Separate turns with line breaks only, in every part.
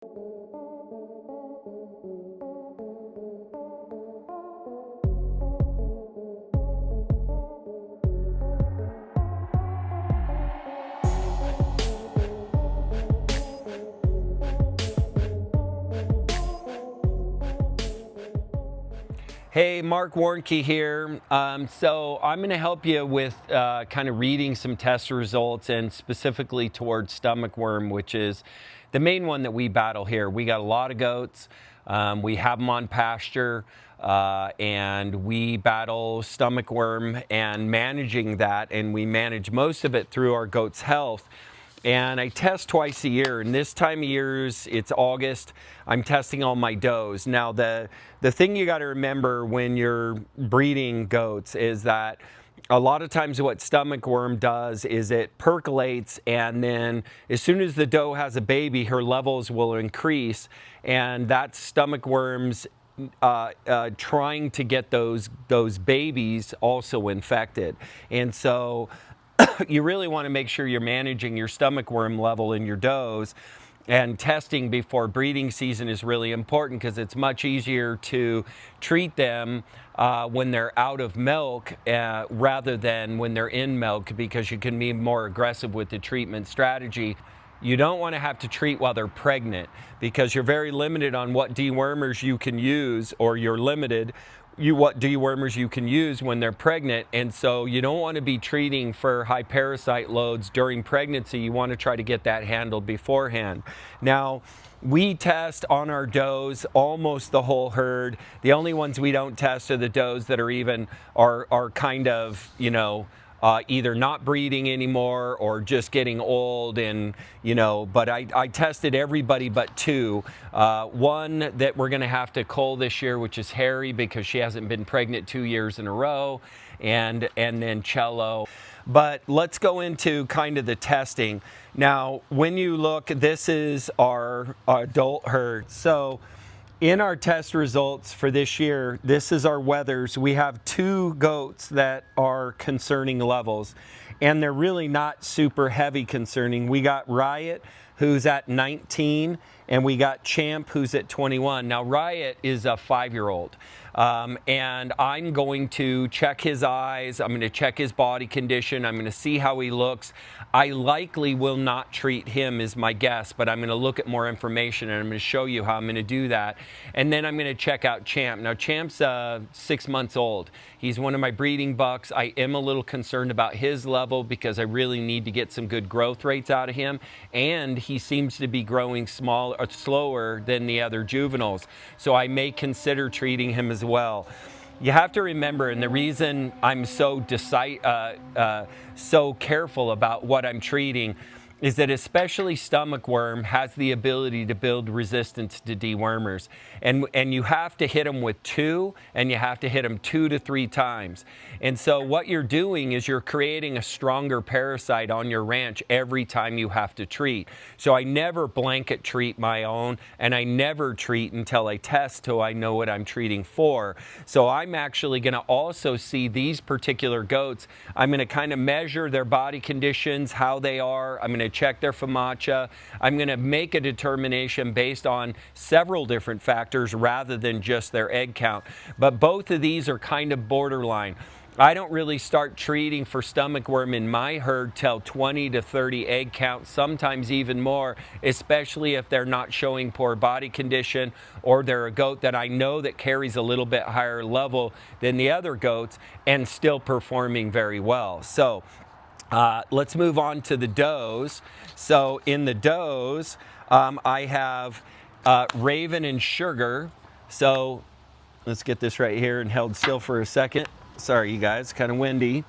Hey, Marc Warnke here. So I'm going to help you with kind of reading some test results, and specifically towards stomach worm, which is the main one that we battle here. We got a lot of goats. We have them on pasture, and we battle stomach worm and managing that, and we manage most of it through our goats' health. And I test twice a year, and this time of year, it's August, I'm testing all my does. Now the thing you got to remember when you're breeding goats is that a lot of times what stomach worm does is it percolates, and then as soon as the doe has a baby, her levels will increase, and that's stomach worms trying to get those babies also infected. And so you really want to make sure you're managing your stomach worm level in your does, and testing before breeding season is really important, because it's much easier to treat them when they're out of milk rather than when they're in milk, because you can be more aggressive with the treatment strategy. You don't want to have to treat while they're pregnant, because you're very limited on what dewormers you can use, or you're limited what dewormers you can use when they're pregnant. And so you don't want to be treating for high parasite loads during pregnancy. You want to try to get that handled beforehand. Now, we test on our does almost the whole herd. The only ones we don't test are the does that are kind of, either not breeding anymore or just getting old, and but I tested everybody but two. One that we're going to have to cull this year, which is Harry, because she hasn't been pregnant 2 years in a row, and then Cello. But let's go into kind of the testing. Now, when you look, this is our adult herd. So in our test results for this year, this is our wethers. We have two goats that are concerning levels, and they're really not super heavy concerning. We got Riot, who's at 19, and we got Champ, who's at 21. Now, Riot is a 5-year-old, and I'm going to check his eyes. I'm going to check his body condition. I'm going to see how he looks. I likely will not treat him, is my guess, but I'm going to look at more information, and I'm going to show you how I'm going to do that. And then I'm going to check out Champ. Now, Champ's 6 months old. He's one of my breeding bucks. I am a little concerned about his level, because I really need to get some good growth rates out of him, and he seems to be growing slower than the other juveniles. So I may consider treating him as well. You have to remember, and the reason I'm so careful about what I'm treating is that especially stomach worm has the ability to build resistance to dewormers. And you have to hit them with 2, and you have to hit them 2 to 3 times. And so what you're doing is you're creating a stronger parasite on your ranch every time you have to treat. So I never blanket treat my own, and I never treat until I test till I know what I'm treating for. So I'm actually going to also see these particular goats. I'm going to kind of measure their body conditions, how they are. I'm going to check their FAMACHA. I'm going to make a determination based on several different factors rather than just their egg count. But both of these are kind of borderline. I don't really start treating for stomach worm in my herd till 20 to 30 egg count, sometimes even more, especially if they're not showing poor body condition, or they're a goat that I know that carries a little bit higher level than the other goats and still performing very well. So let's move on to the does. So in the does, I have Raven and Sugar. So let's get this right here and held still for a second. Sorry, you guys, kind of windy.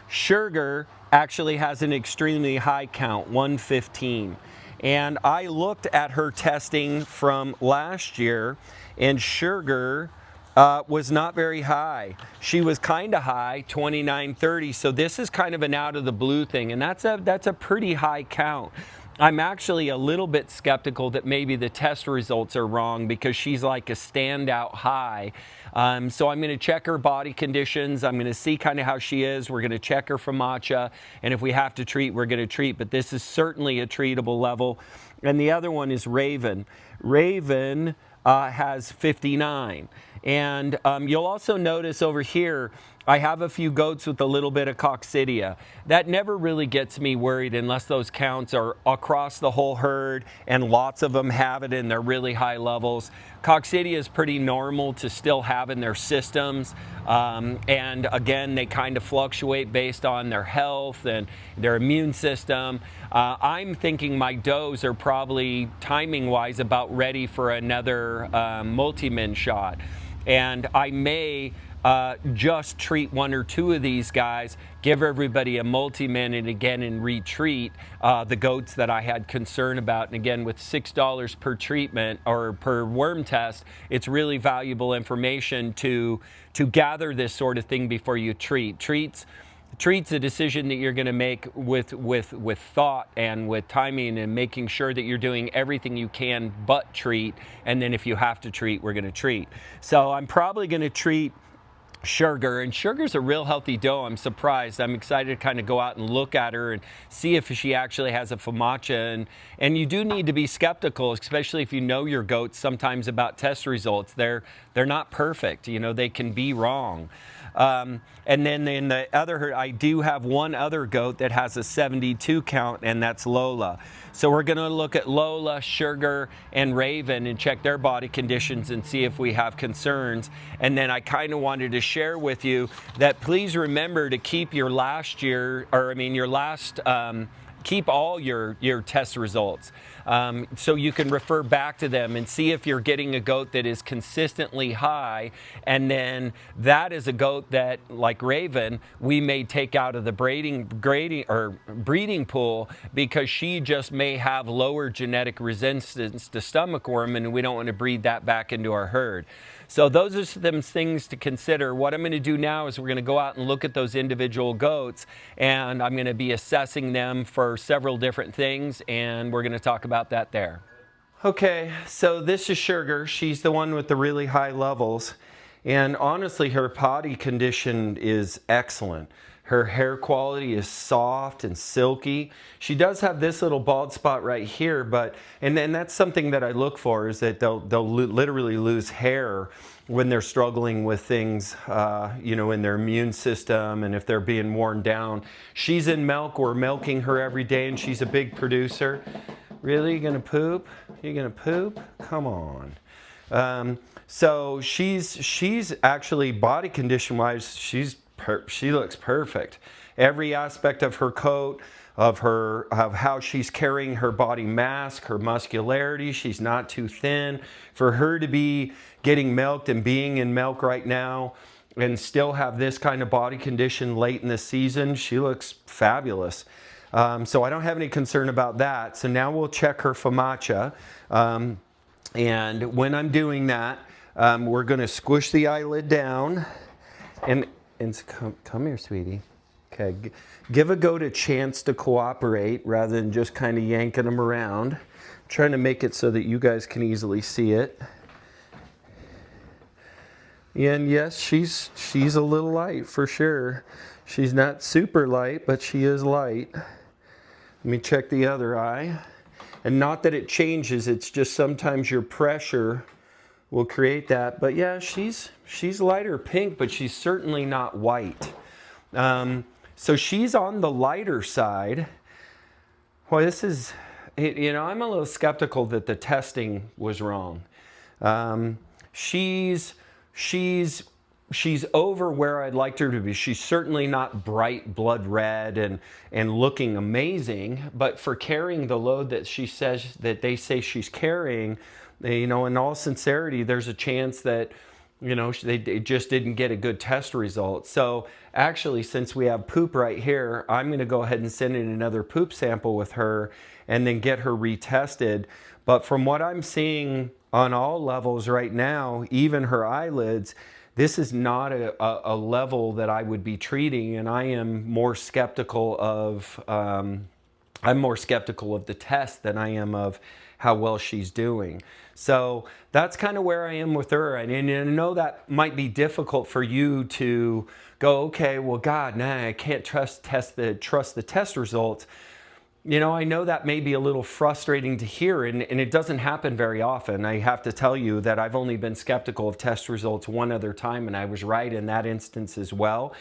Sugar actually has an extremely high count, 115. And I looked at her testing from last year, and Sugar was not very high. She was kind of high, 29, 30. So this is kind of an out of the blue thing, and that's a pretty high count. I'm actually a little bit skeptical that maybe the test results are wrong because she's like a standout high. So I'm going to check her body conditions. I'm going to see kind of how she is. We're going to check her FAMACHA, and if we have to treat, we're going to treat. But this is certainly a treatable level. And the other one is Raven. Raven has 59. And you'll also notice over here, I have a few goats with a little bit of coccidia. That never really gets me worried unless those counts are across the whole herd and lots of them have it and they're really high levels. Coccidia is pretty normal to still have in their systems. And again, they kind of fluctuate based on their health and their immune system. I'm thinking my does are probably timing-wise about ready for another multi-min shot. And I may just treat one or two of these guys, give everybody a multi-min, and again and retreat the goats that I had concern about. And again, with $6 per treatment or per worm test, it's really valuable information to gather this sort of thing before you treat. Treats a decision that you're going to make with thought and with timing and making sure that you're doing everything you can but treat. And then if you have to treat, we're going to treat. So I'm probably going to treat Sugar, and Sugar's a real healthy doe. I'm surprised. I'm excited to kind of go out and look at her and see if she actually has a FAMACHA. And you do need to be skeptical, especially if you know your goats sometimes about test results. They're not perfect. You know, they can be wrong. And then in the other herd, I do have one other goat that has a 72 count, and that's Lola. So we're going to look at Lola, Sugar, and Raven and check their body conditions and see if we have concerns. And then I kind of wanted to share with you that please remember to keep your last year, or I mean your last, keep all your test results so you can refer back to them and see if you're getting a goat that is consistently high, and then that is a goat that, like Raven, we may take out of the breeding pool because she just may have lower genetic resistance to stomach worm, and we don't want to breed that back into our herd. So those are some things to consider. What I'm going to do now is we're going to go out and look at those individual goats, and I'm going to be assessing them for several different things, and we're going to talk about that there. Okay, so this is Sugar. She's the one with the really high levels, and honestly, her body condition is excellent. Her hair quality is soft and silky. She does have this little bald spot right here, but and that's something that I look for, is that they'll literally lose hair when they're struggling with things, you know, in their immune system and if they're being worn down. She's in milk. We're milking her every day, and she's a big producer. Really, you gonna poop? You gonna poop? Come on. So she's actually body condition wise, she looks perfect. Every aspect of her coat, of how she's carrying her body mass, her muscularity, she's not too thin. For her to be getting milked and being in milk right now and still have this kind of body condition late in the season, she looks fabulous. So I don't have any concern about that. So now we'll check her FAMACHA. And when I'm doing that, we're going to squish the eyelid down and come here, sweetie. Okay, give a goat a chance to cooperate rather than just kind of yanking them around. I'm trying to make it so that you guys can easily see it. And yes, she's a little light for sure. She's not super light, but she is light. Let me check the other eye. And not that it changes, it's just sometimes your pressure will create that. But yeah, she's lighter pink, but she's certainly not white. So she's on the lighter side. Well, this is, you know, I'm a little skeptical that the testing was wrong. She's over where I'd like her to be. She's certainly not bright blood red and looking amazing, but for carrying the load that she says, that they say she's carrying, you know, in all sincerity, there's a chance that, you know, they just didn't get a good test result. So actually, since we have poop right here, I'm going to go ahead and send in another poop sample with her and then get her retested. But from what I'm seeing on all levels right now, even her eyelids, this is not a level that I would be treating, and I am more skeptical of I'm more skeptical of the test than I am of how well she's doing. So that's kind of where I am with her. And I know that might be difficult for you to go, okay, well, God, nah, I can't trust the test results. You know, I know that may be a little frustrating to hear, and it doesn't happen very often. I have to tell you that I've only been skeptical of test results one other time, and I was right in that instance as well.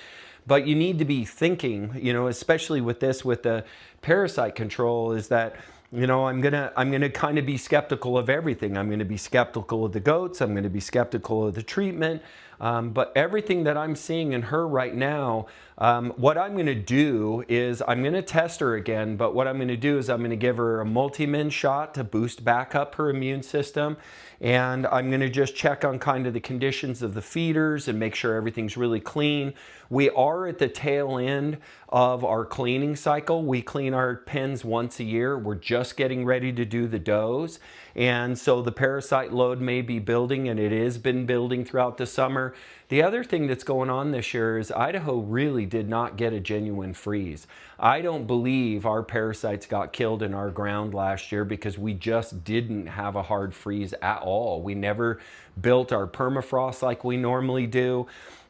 But you need to be thinking, you know, especially with this, with the parasite control, is that, you know, I'm gonna kind of be skeptical of everything. I'm gonna be skeptical of the goats. I'm gonna be skeptical of the treatment. But everything that I'm seeing in her right now, what I'm going to do is I'm going to test her again, but what I'm going to do is I'm going to give her a multi-min shot to boost back up her immune system. And I'm going to just check on kind of the conditions of the feeders and make sure everything's really clean. We are at the tail end of our cleaning cycle. We clean our pens once a year. We're just getting ready to do the does. And so the parasite load may be building, and it has been building throughout the summer. The other thing that's going on this year is Idaho really did not get a genuine freeze. I don't believe our parasites got killed in our ground last year because we just didn't have a hard freeze at all. We never built our permafrost like we normally do.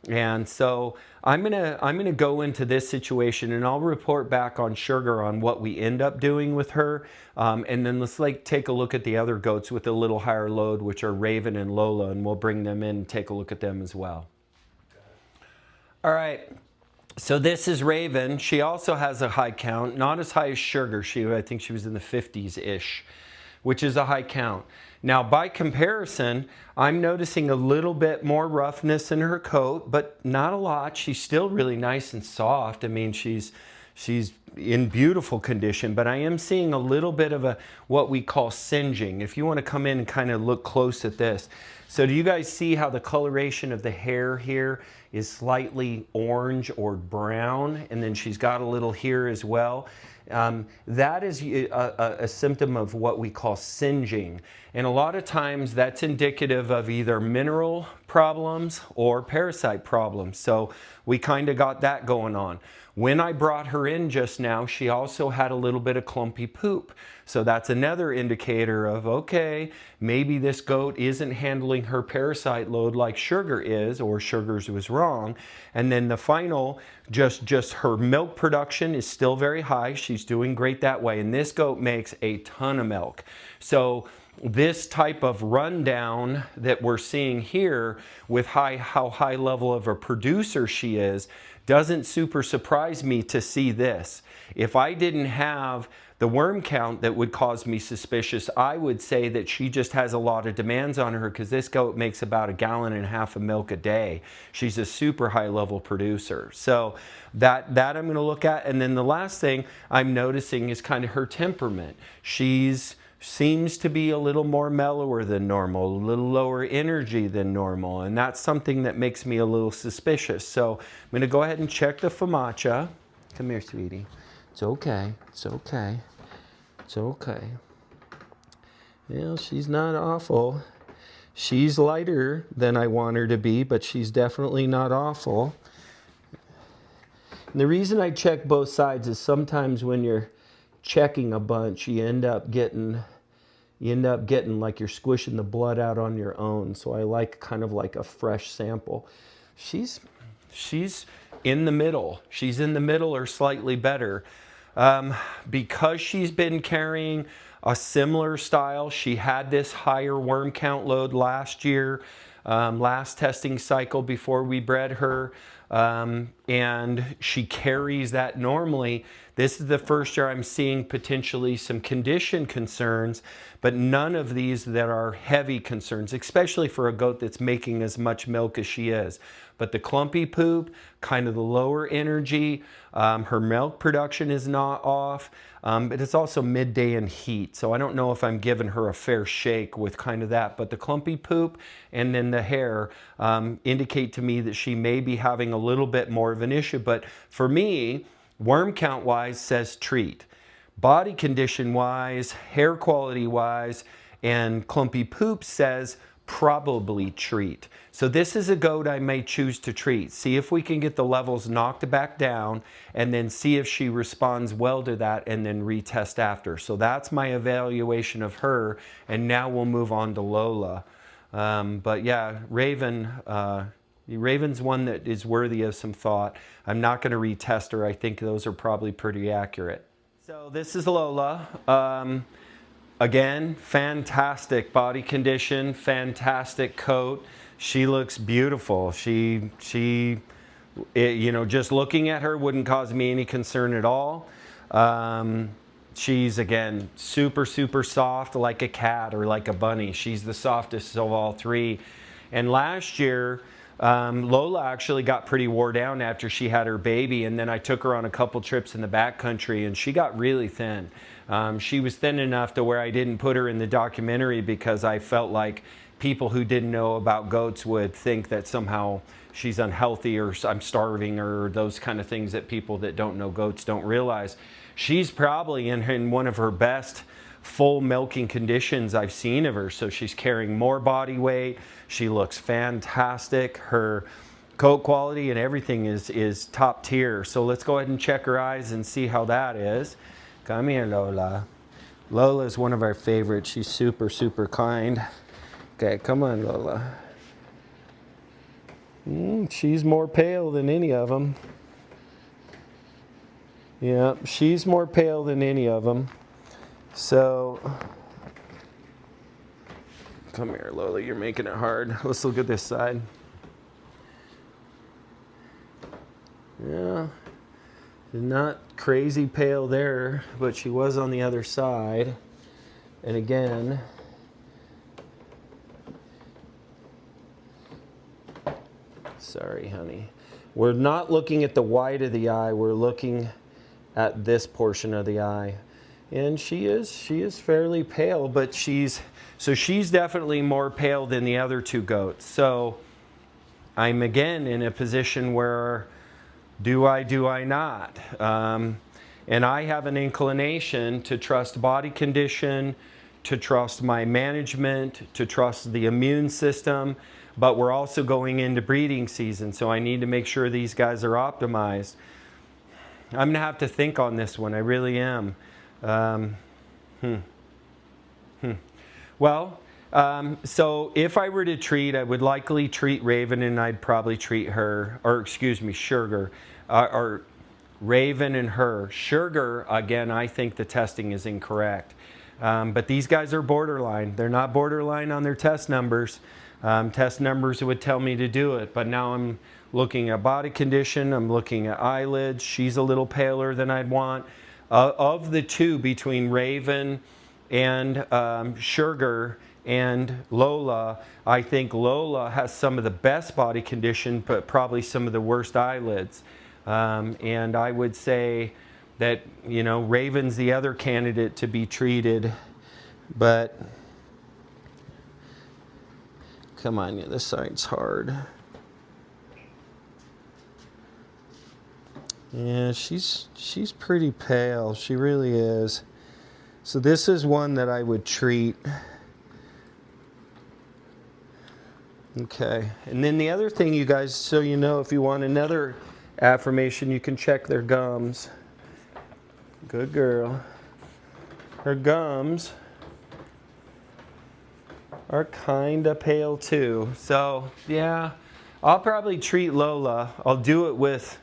And so I'm gonna go into this situation, and I'll report back on Sugar on what we end up doing with her. And then let's take a look at the other goats with a little higher load, which are Raven and Lola, and we'll bring them in and take a look at them as well. All right. So this is Raven. She also has a high count, not as high as Sugar. I think she was in the 50s-ish, which is a high count. Now, by comparison, I'm noticing a little bit more roughness in her coat, but not a lot. She's still really nice and soft. I mean, she's in beautiful condition, but I am seeing a little bit of what we call singeing. If you want to come in and kind of look close at this. So do you guys see how the coloration of the hair here is slightly orange or brown? And then she's got a little here as well. That is a symptom of what we call singeing. And a lot of times that's indicative of either mineral problems or parasite problems. So we kind of got that going on. When I brought her in just now, she also had a little bit of clumpy poop. So that's another indicator of, okay, maybe this goat isn't handling her parasite load like Sugar is, or Sugar's was wrong. And then the final, just her milk production is still very high. She's doing great that way. And this goat makes a ton of milk. So this type of rundown that we're seeing here with how high level of a producer she is doesn't super surprise me to see this. If I didn't have the worm count that would cause me suspicious, I would say that she just has a lot of demands on her, because this goat makes about 1.5 gallons of milk a day. She's a super high level producer. So that I'm going to look at. And then the last thing I'm noticing is kind of her temperament. Seems to be a little more mellower than normal, a little lower energy than normal, and that's something that makes me a little suspicious. So I'm going to go ahead and check the FAMACHA. Come here, sweetie. It's okay. It's okay. It's okay. Well, she's not awful. She's lighter than I want her to be, but she's definitely not awful. And the reason I check both sides is sometimes when you're checking a bunch, you end up getting like you're squishing the blood out on your own. So I like kind of like a fresh sample. She's in the middle. She's in the middle or slightly better. Because she's been carrying a similar style, she had this higher worm count load last year, last testing cycle before we bred her. And she carries that normally. This is the first year I'm seeing potentially some condition concerns, but none of these that are heavy concerns, especially for a goat that's making as much milk as she is. But the clumpy poop, kind of the lower energy, her milk production is not off, but it's also midday in heat. So I don't know if I'm giving her a fair shake with kind of that, but the clumpy poop and then the hair indicate to me that she may be having a little bit more of an issue. But for me, worm count wise says treat. Body condition wise, hair quality wise, and clumpy poop says probably treat. So this is a goat I may choose to treat. See if we can get the levels knocked back down, and then see if she responds well to that, and then retest after. So that's my evaluation of her, and now we'll move on to Lola. But yeah, Raven's one that is worthy of some thought. I'm not going to retest her. I think those are probably pretty accurate. So this is Lola. Again, fantastic body condition, fantastic coat. She looks beautiful. You know, just looking at her wouldn't cause me any concern at all. She's, again, super, super soft, like a cat or like a bunny. She's the softest of all three. And last year, Lola actually got pretty wore down after she had her baby, and then I took her on a couple trips in the backcountry, and she got really thin. She was thin enough to where I didn't put her in the documentary because I felt like people who didn't know about goats would think that somehow she's unhealthy or I'm starving or those kind of things that people that don't know goats don't realize. She's probably in one of her best full milking conditions I've seen of her. So she's carrying more body weight. She looks fantastic. Her coat quality and everything is top tier. So let's go ahead and check her eyes and see how that is. Come here, Lola. Lola is one of our favorites. She's super, super kind. Okay, come on, Lola. She's more pale than any of them. Yeah, she's more pale than any of them. So, come here, Lola. You're making it hard. Let's look at this side. Yeah, not crazy pale there, but she was on the other side. And again, sorry, honey. We're not looking at the white of the eye. We're looking at this portion of the eye. And she is fairly pale, but she's definitely more pale than the other two goats. So I'm again in a position where do I not? And I have an inclination to trust body condition, to trust my management, to trust the immune system, but we're also going into breeding season, so I need to make sure these guys are optimized. I'm gonna have to think on this one, I really am. Well, so if I were to treat, I would likely treat Raven, and I'd probably treat her, or excuse me, Sugar, or Raven and her. Sugar, again, I think the testing is incorrect. But these guys are borderline. They're not borderline on their test numbers. Test numbers would tell me to do it, but now I'm looking at body condition, I'm looking at eyelids. She's a little paler than I'd want. Of the two, between Raven and Sugar and Lola, I think Lola has some of the best body condition, but probably some of the worst eyelids. And I would say that, you know, Raven's the other candidate to be treated, but come on, yeah, this side's hard. Yeah, she's pretty pale. She really is. So this is one that I would treat. Okay, and then the other thing, you guys, so you know, if you want another affirmation, you can check their gums. Good girl. Her gums are kind of pale too. So yeah, I'll probably treat Lola. I'll do it with,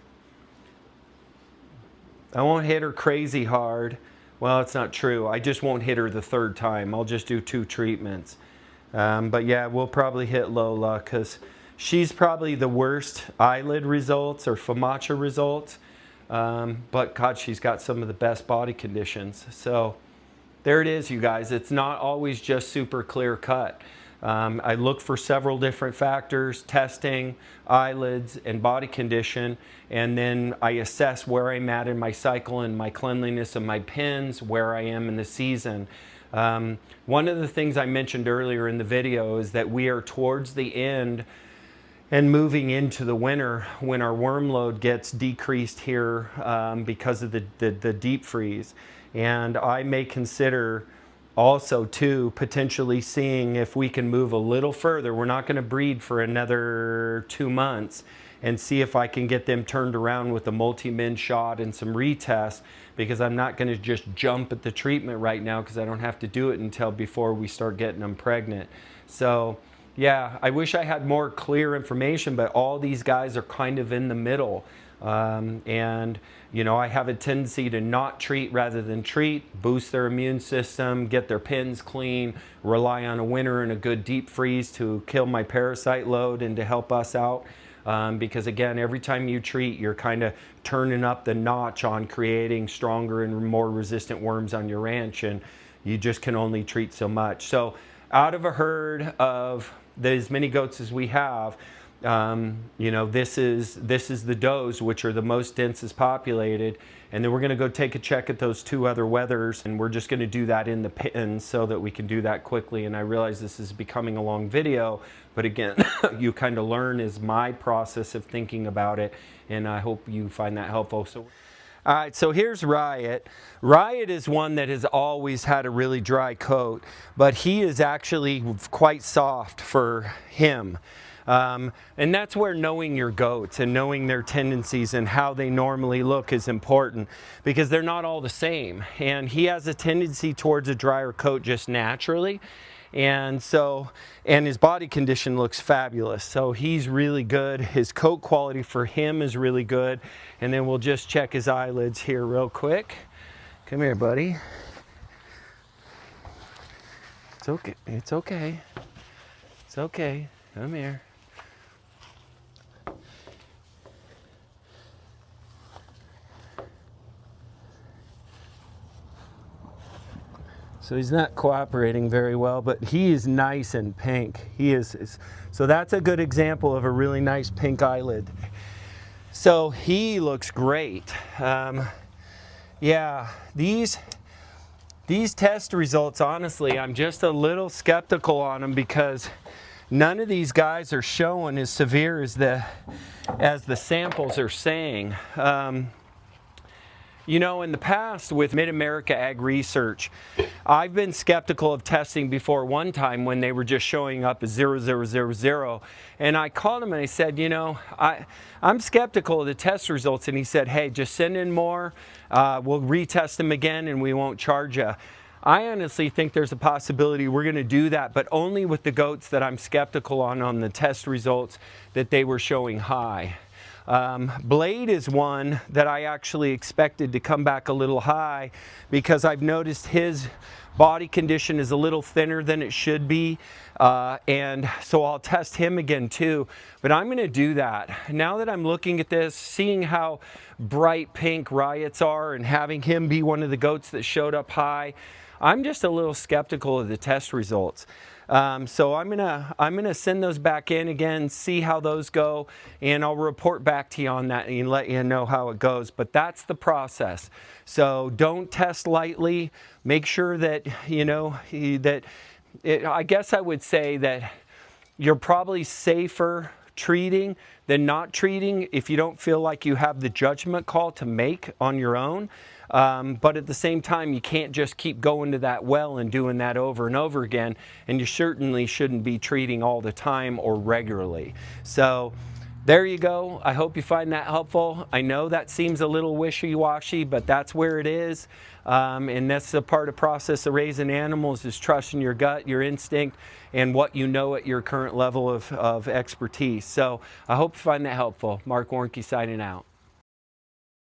I won't hit her crazy hard. Well, it's not true. I just won't hit her the third time. I'll just do 2 treatments. But yeah, we'll probably hit Lola because she's probably the worst eyelid results or FAMACHA results. But God, she's got some of the best body conditions. So there it is, you guys. It's not always just super clear cut. I look for several different factors: testing, eyelids, and body condition, and then I assess where I'm at in my cycle and my cleanliness of my pens, where I am in the season. One of the things I mentioned earlier in the video is that we are towards the end and moving into the winter when our worm load gets decreased here because of the deep freeze. And I may consider also too, potentially seeing if we can move a little further. We're not going to breed for another 2 months, and see if I can get them turned around with a multi-min shot and some retests, because I'm not going to just jump at the treatment right now, because I don't have to do it until before we start getting them pregnant. So yeah, I wish I had more clear information, but all these guys are kind of in the middle. And you know, I have a tendency to not treat rather than treat, boost their immune system, get their pens clean, rely on a winter and a good deep freeze to kill my parasite load and to help us out. Because again, every time you treat, you're kind of turning up the notch on creating stronger and more resistant worms on your ranch, and you just can only treat so much. So out of a herd of as many goats as we have, you know, this is the does, which are the most densest populated, and then we're going to go take a check at those 2 other wethers, and we're just going to do that in the pen so that we can do that quickly. And I realize this is becoming a long video, but again, you kind of learn is my process of thinking about it, and I hope you find that helpful. So all right, so here's Riot. Riot is one that has always had a really dry coat, but he is actually quite soft for him. And that's where knowing your goats and knowing their tendencies and how they normally look is important, because they're not all the same. And he has a tendency towards a drier coat just naturally. And so, and his body condition looks fabulous. So he's really good. His coat quality for him is really good. And then we'll just check his eyelids here real quick. Come here, buddy. It's okay. It's okay. It's okay. Come here. So he's not cooperating very well, but he is nice and pink. He is, so that's a good example of a really nice pink eyelid. So he looks great. Yeah, these test results, honestly, I'm just a little skeptical on them, because none of these guys are showing as severe as the samples are saying. You know, in the past with Mid-America Ag Research, I've been skeptical of testing before one time when they were just showing up as 0000. And I called him and I said, you know, I'm skeptical of the test results. And he said, hey, just send in more. We'll retest them again and we won't charge you. I honestly think there's a possibility we're going to do that, but only with the goats that I'm skeptical on the test results that they were showing high. Blade is one that I actually expected to come back a little high, because I've noticed his body condition is a little thinner than it should be, and so I'll test him again too. But I'm going to do that. Now that I'm looking at this, seeing how bright pink Riots are and having him be one of the goats that showed up high, I'm just a little skeptical of the test results. So I'm gonna send those back in again, see how those go, and I'll report back to you on that and let you know how it goes. But that's the process. So don't test lightly. Make sure that, you know, I guess I would say that you're probably safer treating than not treating if you don't feel like you have the judgment call to make on your own. But at the same time, you can't just keep going to that well and doing that over and over again, and you certainly shouldn't be treating all the time or regularly. So there you go. I hope you find that helpful. I know that seems a little wishy-washy, but that's where it is. And that's a part of the process of raising animals, is trusting your gut, your instinct, and what you know at your current level of expertise. So I hope you find that helpful. Marc Warnke signing out.